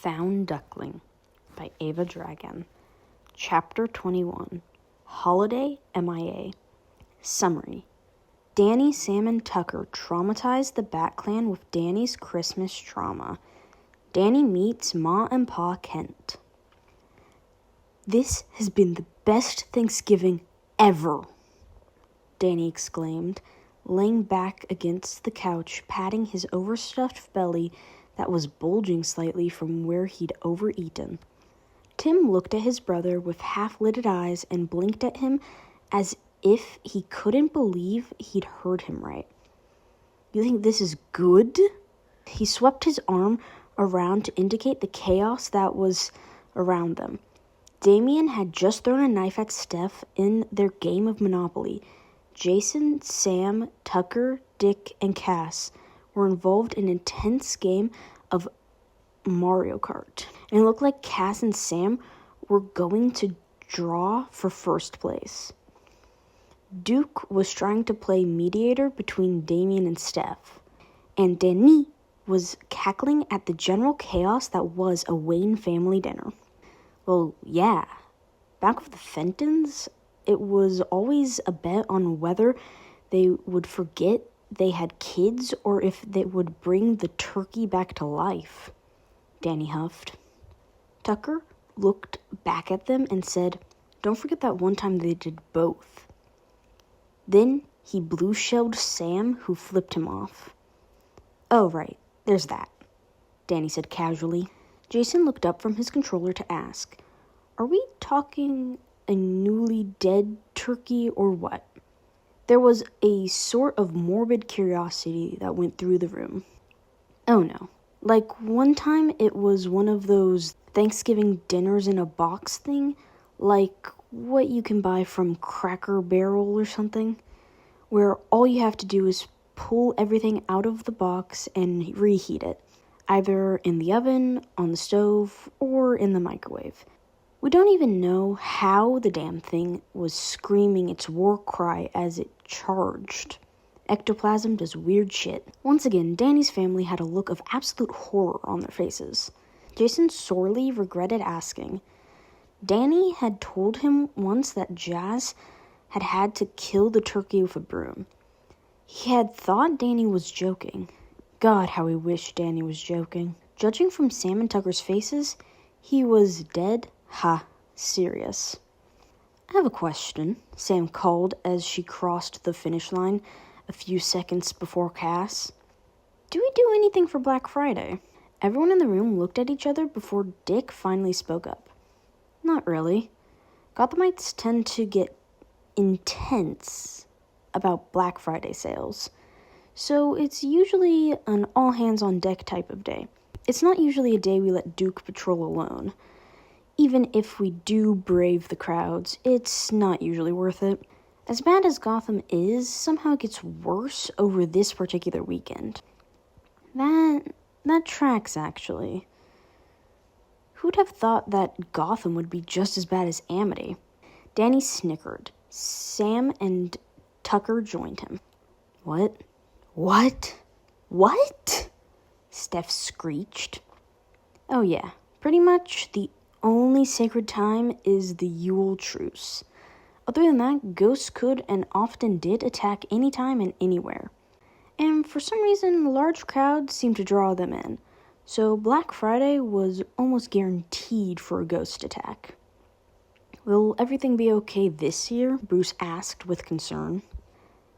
Found Duckling by EvaDragon. Chapter 21. Holiday MIA. Summary. Danny, Sam, and Tucker traumatize the Bat Clan with Danny's Christmas trauma. Danny meets Ma and Pa Kent. "This has been the best Thanksgiving ever," Danny exclaimed, laying back against the couch, patting his overstuffed belly that was bulging slightly from where he'd overeaten. Tim looked at his brother with half-lidded eyes and blinked at him as if he couldn't believe he'd heard him right. "You think this is good?" He swept his arm around to indicate the chaos that was around them. Damien had just thrown a knife at Steph in their game of Monopoly. Jason, Sam, Tucker, Dick, and Cass were involved in an intense game of Mario Kart, and it looked like Cass and Sam were going to draw for first place. Duke was trying to play mediator between Damien and Steph, and Danny was cackling at the general chaos that was a Wayne family dinner. Well, yeah, back with the Fentons, it was always a bet on whether they would forget they had kids or if they would bring the turkey back to life, Danny huffed. Tucker looked back at them and said, "Don't forget that one time they did both." Then he blue-shelled Sam, who flipped him off. "Oh, right, there's that," Danny said casually. Jason looked up from his controller to ask, "Are we talking a newly dead turkey or what?" There was a sort of morbid curiosity that went through the room. "Oh no, like one time it was one of those Thanksgiving dinners in a box thing, like what you can buy from Cracker Barrel or something, where all you have to do is pull everything out of the box and reheat it, either in the oven, on the stove, or in the microwave. We don't even know how the damn thing was screaming its war cry as it charged. Ectoplasm does weird shit." Once again, Danny's family had a look of absolute horror on their faces. Jason sorely regretted asking. Danny had told him once that Jazz had to kill the turkey with a broom. He had thought Danny was joking. God, how he wished Danny was joking. Judging from Sam and Tucker's faces, he was dead serious. "I have a question," Sam called as she crossed the finish line a few seconds before Cass. "Do we do anything for Black Friday?" Everyone in the room looked at each other before Dick finally spoke up. "Not really. Gothamites tend to get intense about Black Friday sales, so it's usually an all-hands-on-deck type of day. It's not usually a day we let Duke patrol alone. Even if we do brave the crowds, it's not usually worth it. As bad as Gotham is, somehow it gets worse over this particular weekend." That tracks, actually. Who'd have thought that Gotham would be just as bad as Amity? Danny snickered. Sam and Tucker joined him. What? Steph screeched. "Oh yeah, pretty much the only sacred time is the Yule truce. Other than that, ghosts could and often did attack anytime and anywhere. And for some reason, large crowds seem to draw them in. So Black Friday was almost guaranteed for a ghost attack." "Will everything be okay this year?" Bruce asked with concern.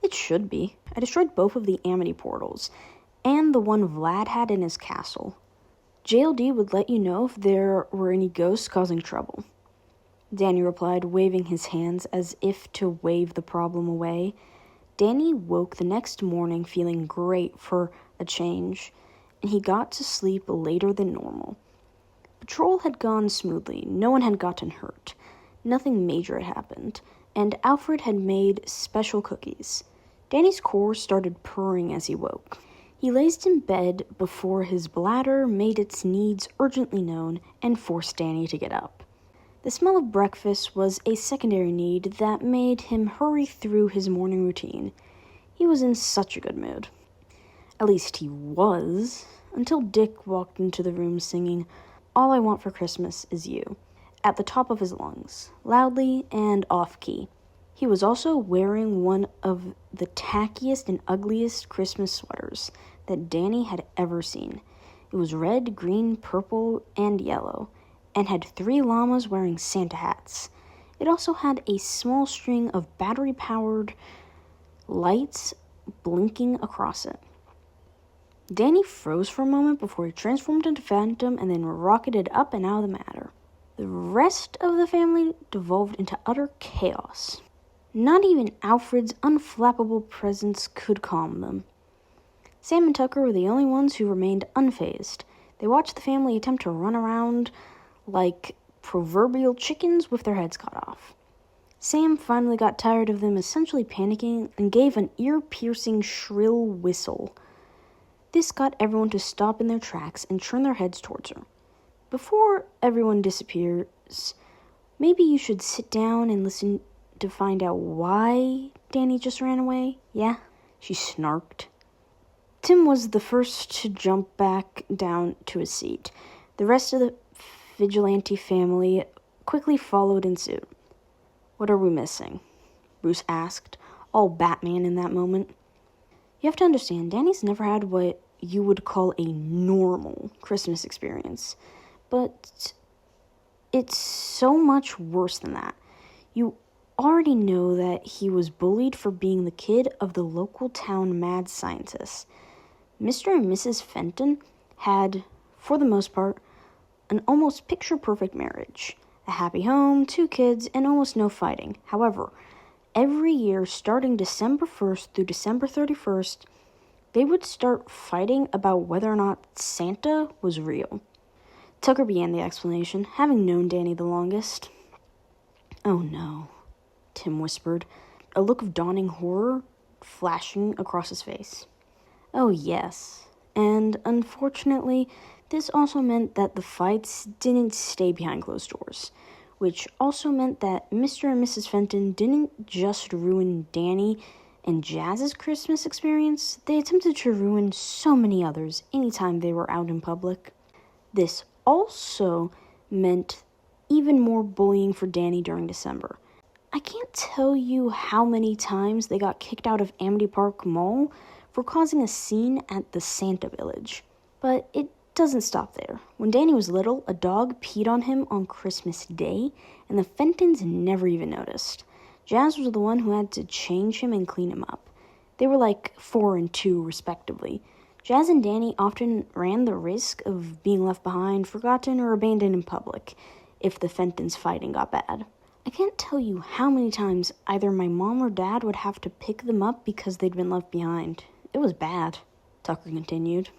"It should be. I destroyed both of the Amity portals, and the one Vlad had in his castle. JLD would let you know if there were any ghosts causing trouble," Danny replied, waving his hands as if to wave the problem away. Danny woke the next morning feeling great for a change, and he got to sleep later than normal. Patrol had gone smoothly, no one had gotten hurt, nothing major had happened, and Alfred had made special cookies. Danny's core started purring as he woke. He lazed in bed before his bladder made its needs urgently known and forced Danny to get up. The smell of breakfast was a secondary need that made him hurry through his morning routine. He was in such a good mood. At least he was, until Dick walked into the room singing "All I want for Christmas is you," at the top of his lungs, loudly and off-key. He was also wearing one of the tackiest and ugliest Christmas sweaters that Danny had ever seen. It was red, green, purple, and yellow, and had 3 llamas wearing Santa hats. It also had a small string of battery-powered lights blinking across it. Danny froze for a moment before he transformed into Phantom and then rocketed up and out of the manor. The rest of the family devolved into utter chaos. Not even Alfred's unflappable presence could calm them. Sam and Tucker were the only ones who remained unfazed. They watched the family attempt to run around like proverbial chickens with their heads cut off. Sam finally got tired of them essentially panicking and gave an ear-piercing shrill whistle. This got everyone to stop in their tracks and turn their heads towards her. "Before everyone disappears, maybe you should sit down and listen to find out why Danny just ran away, yeah?" she snarked. Tim was the first to jump back down to his seat. The rest of the vigilante family quickly followed in suit. "What are we missing?" Bruce asked, all Batman in that moment. You have to understand, Danny's never had what you would call a normal Christmas experience. But it's so much worse than that. You already know that he was bullied for being the kid of the local town mad scientist. Mr. and Mrs. Fenton had, for the most part, an almost picture-perfect marriage. A happy home, 2 kids, and almost no fighting. However, every year, starting December 1st through December 31st, they would start fighting about whether or not Santa was real. Tucker began the explanation, having known Danny the longest. "Oh no," Tim whispered, a look of dawning horror flashing across his face. "Oh yes, and unfortunately, this also meant that the fights didn't stay behind closed doors, which also meant that Mr. and Mrs. Fenton didn't just ruin Danny and Jazz's Christmas experience, they attempted to ruin so many others anytime they were out in public. This also meant even more bullying for Danny during December. I can't tell you how many times they got kicked out of Amity Park Mall for causing a scene at the Santa Village. But it doesn't stop there. When Danny was little, a dog peed on him on Christmas Day, and the Fentons never even noticed. Jazz was the one who had to change him and clean him up. They were like 4 and 2, respectively. Jazz and Danny often ran the risk of being left behind, forgotten, or abandoned in public if the Fentons' fighting got bad. I can't tell you how many times either my mom or dad would have to pick them up because they'd been left behind. It was bad," Tucker continued.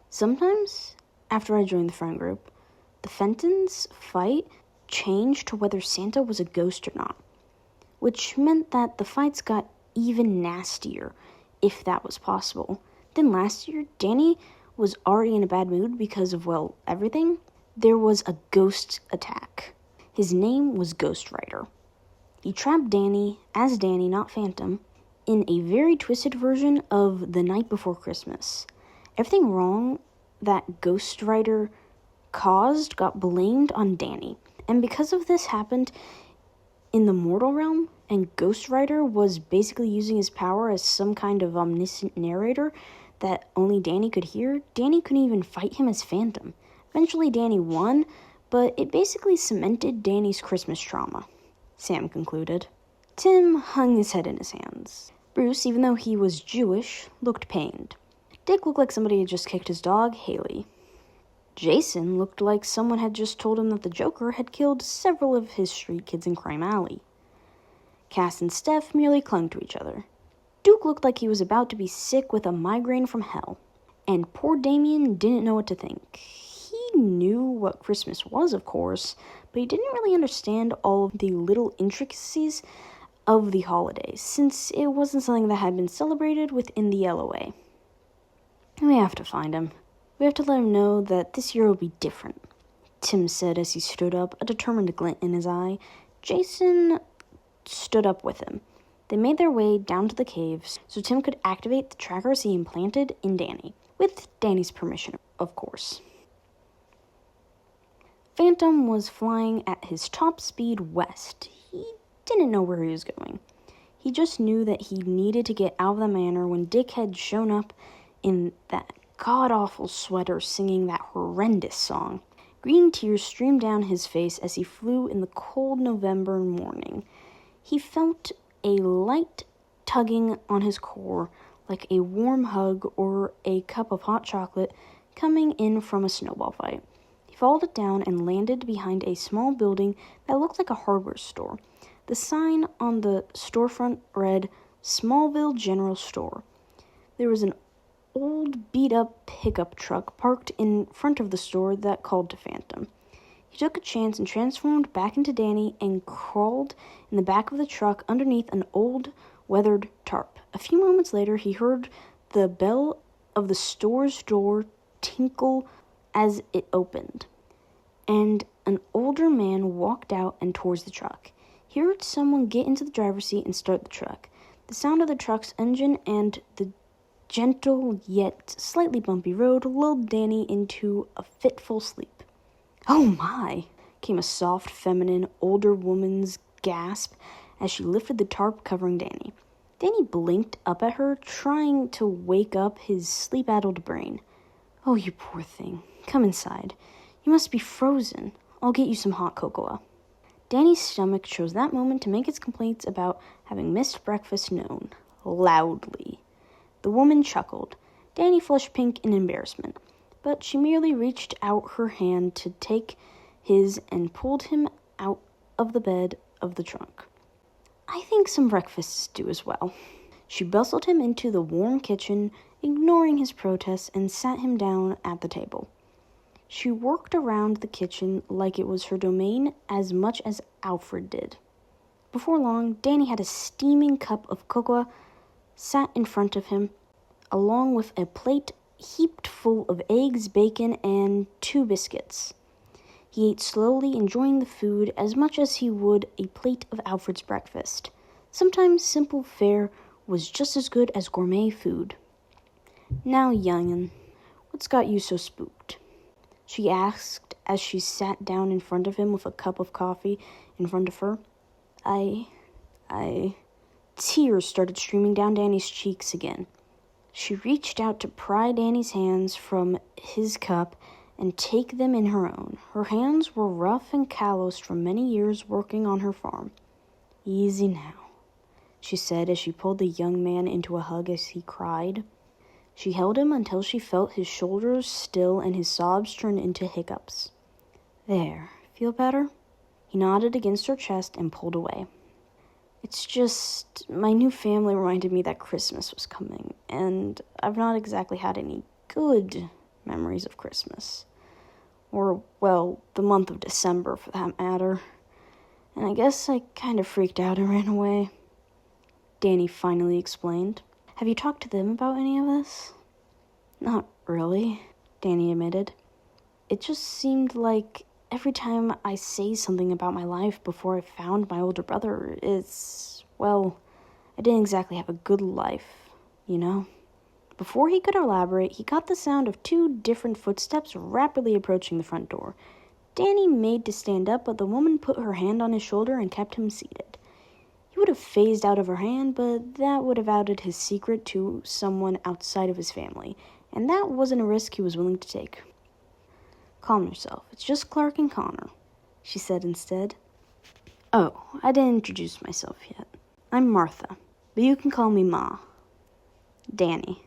"Sometimes, after I joined the friend group, the Fentons' fight changed to whether Santa was a ghost or not, which meant that the fights got even nastier, if that was possible. Then last year, Danny was already in a bad mood because of, well, everything. There was a ghost attack. His name was Ghost Rider. He trapped Danny, as Danny, not Phantom, in a very twisted version of The Night Before Christmas. Everything wrong that Ghost Rider caused got blamed on Danny. And because of this happened in the mortal realm, and Ghost Rider was basically using his power as some kind of omniscient narrator that only Danny could hear, Danny couldn't even fight him as Phantom. Eventually Danny won, but it basically cemented Danny's Christmas trauma," Sam concluded. Tim hung his head in his hands. Bruce, even though he was Jewish, looked pained. Dick looked like somebody had just kicked his dog, Haley. Jason looked like someone had just told him that the Joker had killed several of his street kids in Crime Alley. Cass and Steph merely clung to each other. Duke looked like he was about to be sick with a migraine from hell. And poor Damien didn't know what to think. He knew what Christmas was, of course, but he didn't really understand all of the little intricacies of the holidays, since it wasn't something that had been celebrated within the LOA. "We have to find him. We have to let him know that this year will be different," Tim said as he stood up, a determined glint in his eye. Jason stood up with him. They made their way down to the caves so Tim could activate the trackers he implanted in Danny, with Danny's permission, of course. Phantom was flying at his top speed west. He didn't know where he was going. He just knew that he needed to get out of the manor when Dick had shown up in that god-awful sweater singing that horrendous song. Green tears streamed down his face as he flew in the cold November morning. He felt a light tugging on his core, like a warm hug or a cup of hot chocolate coming in from a snowball fight. He followed down and landed behind a small building that looked like a hardware store. The sign on the storefront read, Smallville General Store. There was an old beat-up pickup truck parked in front of the store that called to Phantom. He took a chance and transformed back into Danny and crawled in the back of the truck underneath an old, weathered tarp. A few moments later, he heard the bell of the store's door tinkle as it opened, and an older man walked out and towards the truck. He heard someone get into the driver's seat and start the truck. The sound of the truck's engine and the gentle yet slightly bumpy road lulled Danny into a fitful sleep. "Oh my!" came a soft, feminine, older woman's gasp as she lifted the tarp covering Danny. Danny blinked up at her, trying to wake up his sleep-addled brain. "Oh, you poor thing. Come inside. You must be frozen. I'll get you some hot cocoa." Danny's stomach chose that moment to make its complaints about having missed breakfast known, loudly. The woman chuckled. Danny flushed pink in embarrassment, but she merely reached out her hand to take his and pulled him out of the bed of the trunk. "I think some breakfasts do as well." She bustled him into the warm kitchen, ignoring his protests, and sat him down at the table. She worked around the kitchen like it was her domain as much as Alfred did. Before long, Danny had a steaming cup of cocoa sat in front of him, along with a plate heaped full of eggs, bacon, and 2 biscuits. He ate slowly, enjoying the food as much as he would a plate of Alfred's breakfast. Sometimes simple fare was just as good as gourmet food. "Now, young'un, what's got you so spooked?" she asked as she sat down in front of him with a cup of coffee in front of her. I... Tears started streaming down Danny's cheeks again. She reached out to pry Danny's hands from his cup and take them in her own. Her hands were rough and calloused from many years working on her farm. "Easy now," she said as she pulled the young man into a hug as he cried. She held him until she felt his shoulders still and his sobs turn into hiccups. "There, feel better?" He nodded against her chest and pulled away. "It's just, my new family reminded me that Christmas was coming, and I've not exactly had any good memories of Christmas. Or, well, the month of December, for that matter. And I guess I kind of freaked out and ran away," Danny finally explained. "Have you talked to them about any of this?" "Not really," Danny admitted. "It just seemed like every time I say something about my life before I found my older brother, well, I didn't exactly have a good life, you know?" Before he could elaborate, he got the sound of 2 different footsteps rapidly approaching the front door. Danny made to stand up, but the woman put her hand on his shoulder and kept him seated. He would have phased out of her hand, but that would have outed his secret to someone outside of his family, and that wasn't a risk he was willing to take. "Calm yourself. It's just Clark and Connor," she said instead. "Oh, I didn't introduce myself yet. I'm Martha, but you can call me Ma." "Danny."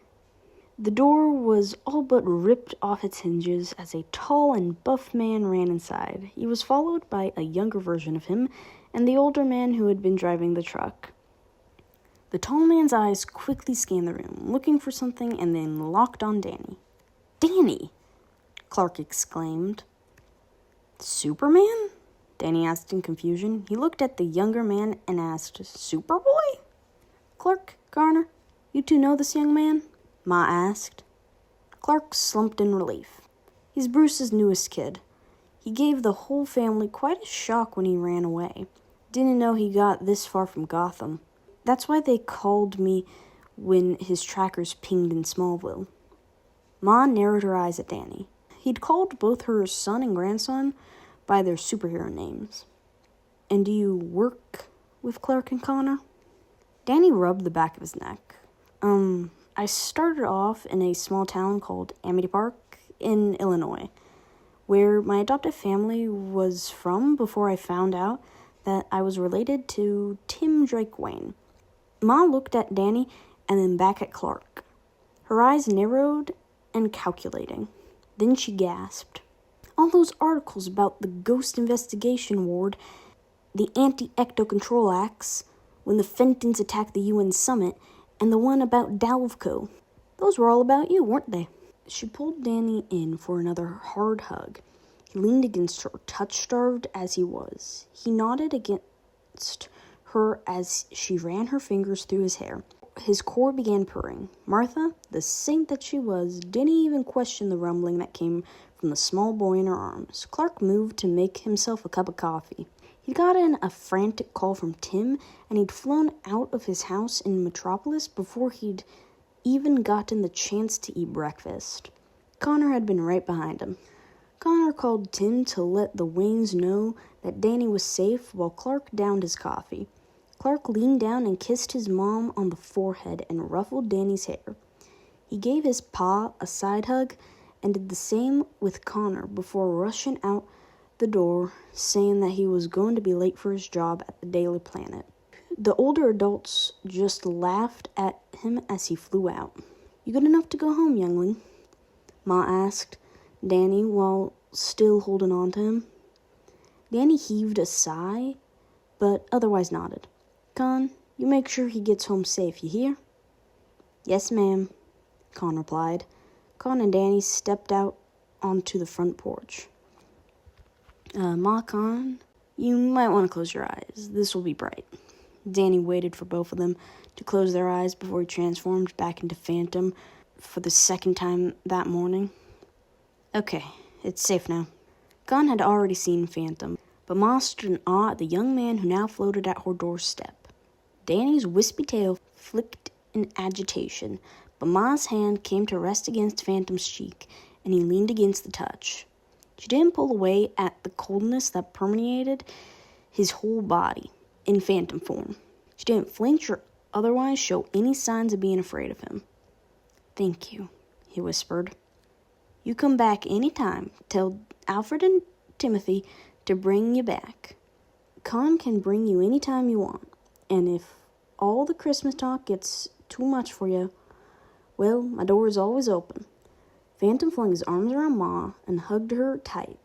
The door was all but ripped off its hinges as a tall and buff man ran inside. He was followed by a younger version of him and the older man who had been driving the truck. The tall man's eyes quickly scanned the room, looking for something, and then locked on Danny. "Danny!" Clark exclaimed. "Superman?" Danny asked in confusion. He looked at the younger man and asked, "Superboy?" "Clark, Garner, you 2 know this young man?" Ma asked. Clark slumped in relief. "He's Bruce's newest kid. He gave the whole family quite a shock when he ran away. Didn't know he got this far from Gotham. That's why they called me when his trackers pinged in Smallville." Ma narrowed her eyes at Danny. He'd called both her son and grandson, by their superhero names. And do you work with Clark and Connor? Danny rubbed the back of his neck. I started off in a small town called Amity Park in Illinois, where my adoptive family was from before I found out that I was related to Tim Drake Wayne. Ma looked at Danny and then back at Clark. Her eyes narrowed and calculating. Then she gasped. All those articles about the Ghost Investigation Ward, the Anti-Ecto Control Acts, when the Fentons attacked the UN Summit, and the one about Dalvco. Those were all about you, weren't they? She pulled Danny in for another hard hug. He leaned against her, touch-starved as he was. He nodded against her as she ran her fingers through his hair. His core began purring. Martha, the saint that she was, didn't even question the rumbling that came from the small boy in her arms. Clark moved to make himself a cup of coffee. He got in a frantic call from Tim, and he'd flown out of his house in Metropolis before he'd even gotten the chance to eat breakfast. Connor had been right behind him. Connor called Tim to let the Waynes know that Danny was safe while Clark downed his coffee. Clark leaned down and kissed his mom on the forehead and ruffled Danny's hair. He gave his pa a side hug and did the same with Connor before rushing out the door, saying that he was going to be late for his job at the Daily Planet. The older adults just laughed at him as he flew out. "You good enough to go home, youngling?" Ma asked Danny while still holding on to him. Danny heaved a sigh, but otherwise nodded. "Con, you make sure he gets home safe, you hear?" "Yes, ma'am," Con replied. Con and Danny stepped out onto the front porch. Ma, Con, you might want to close your eyes. This will be bright." Danny waited for both of them to close their eyes before he transformed back into Phantom for the second time that morning. "Okay, it's safe now." Con had already seen Phantom, but Ma stood in awe at the young man who now floated at her doorstep. Danny's wispy tail flicked in agitation, but Ma's hand came to rest against Phantom's cheek, and he leaned against the touch. She didn't pull away at the coldness that permeated his whole body in Phantom form. She didn't flinch or otherwise show any signs of being afraid of him. "Thank you," he whispered. "You come back any time. Tell Alfred and Timothy to bring you back. Con can bring you any time you want. And if all the Christmas talk gets too much for you, well, my door is always open." Phantom flung his arms around Ma and hugged her tight.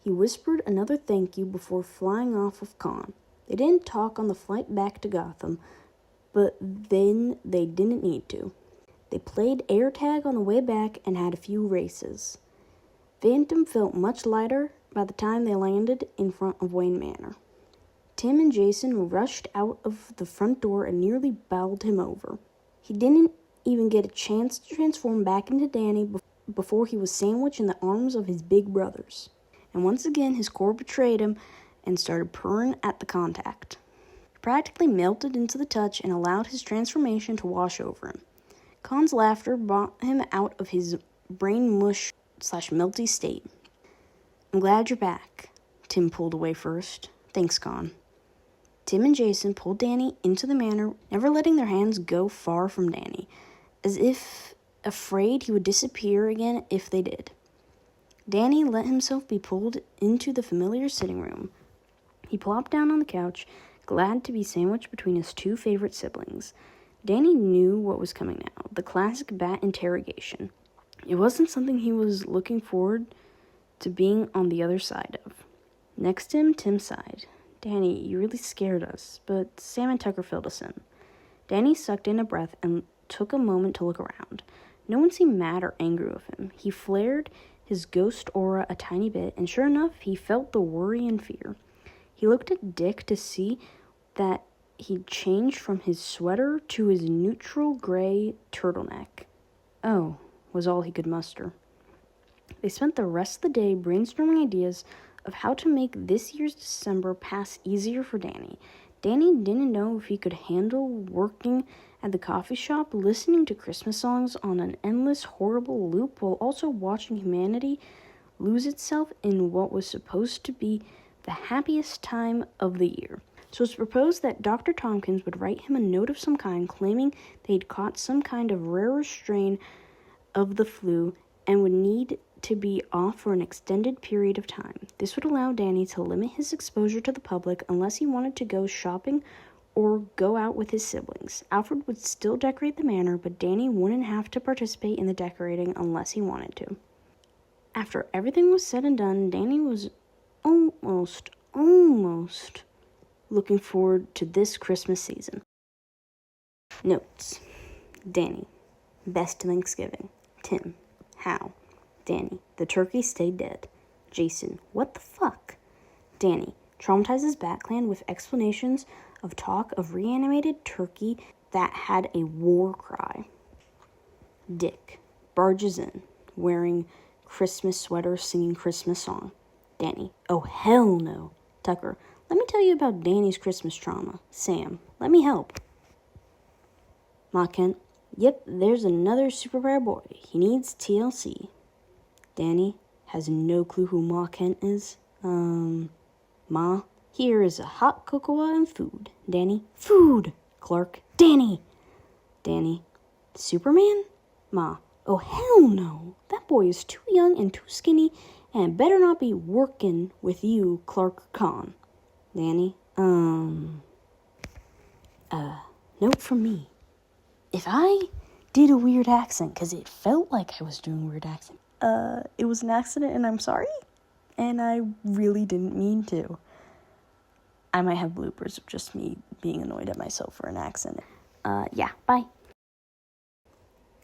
He whispered another thank you before flying off with Con. They didn't talk on the flight back to Gotham, but then they didn't need to. They played air tag on the way back and had a few races. Phantom felt much lighter by the time they landed in front of Wayne Manor. Tim and Jason rushed out of the front door and nearly bowled him over. He didn't even get a chance to transform back into Danny before he was sandwiched in the arms of his big brothers. And once again, his core betrayed him and started purring at the contact. He practically melted into the touch and allowed his transformation to wash over him. Con's laughter brought him out of his brain mush/melty state. "I'm glad you're back." Tim pulled away first. "Thanks, Con." Tim and Jason pulled Danny into the manor, never letting their hands go far from Danny, as if afraid he would disappear again if they did. Danny let himself be pulled into the familiar sitting room. He plopped down on the couch, glad to be sandwiched between his two favorite siblings. Danny knew what was coming now, the classic bat interrogation. It wasn't something he was looking forward to being on the other side of. Next to him, Tim sighed. "Danny, you really scared us, but Sam and Tucker filled us in." Danny sucked in a breath and took a moment to look around. No one seemed mad or angry with him. He flared his ghost aura a tiny bit, and sure enough, he felt the worry and fear. He looked at Dick to see that he'd changed from his sweater to his neutral gray turtleneck. "Oh," was all he could muster. They spent the rest of the day brainstorming ideas of how to make this year's December pass easier for Danny. Danny didn't know if he could handle working at the coffee shop, listening to Christmas songs on an endless, horrible loop while also watching humanity lose itself in what was supposed to be the happiest time of the year. So it's proposed that Dr. Tompkins would write him a note of some kind claiming they'd caught some kind of rarer strain of the flu and would need to be off for an extended period of time. This would allow Danny to limit his exposure to the public unless he wanted to go shopping or go out with his siblings. Alfred would still decorate the manor, but Danny wouldn't have to participate in the decorating unless he wanted to. After everything was said and done, Danny was almost looking forward to this Christmas season. Notes. Danny, best Thanksgiving. Tim, how? Danny, the turkey stayed dead. Jason, what the fuck? Danny, traumatizes Batclan with explanations of talk of reanimated turkey that had a war cry. Dick, barges in, wearing Christmas sweater, singing Christmas song. Danny, oh hell no. Tucker, let me tell you about Danny's Christmas trauma. Sam, let me help. Ma Kent, yep, there's another super rare boy. He needs TLC. Danny has no clue who Ma Kent is. Ma, here is a hot cocoa and food. Danny, food. Clark, Danny. Danny, Superman? Ma, oh hell no. That boy is too young and too skinny and better not be working with you, Clark Khan. Danny, note from me. If I did a weird accent, because it felt like I was doing a weird accent, it was an accident and I'm sorry, and I really didn't mean to. I might have bloopers of just me being annoyed at myself for an accent. Yeah, bye.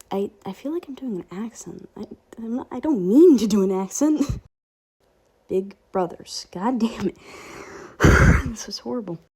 I feel like I'm doing an accent. I don't mean to do an accent. Big Brothers. God damn it. This was horrible.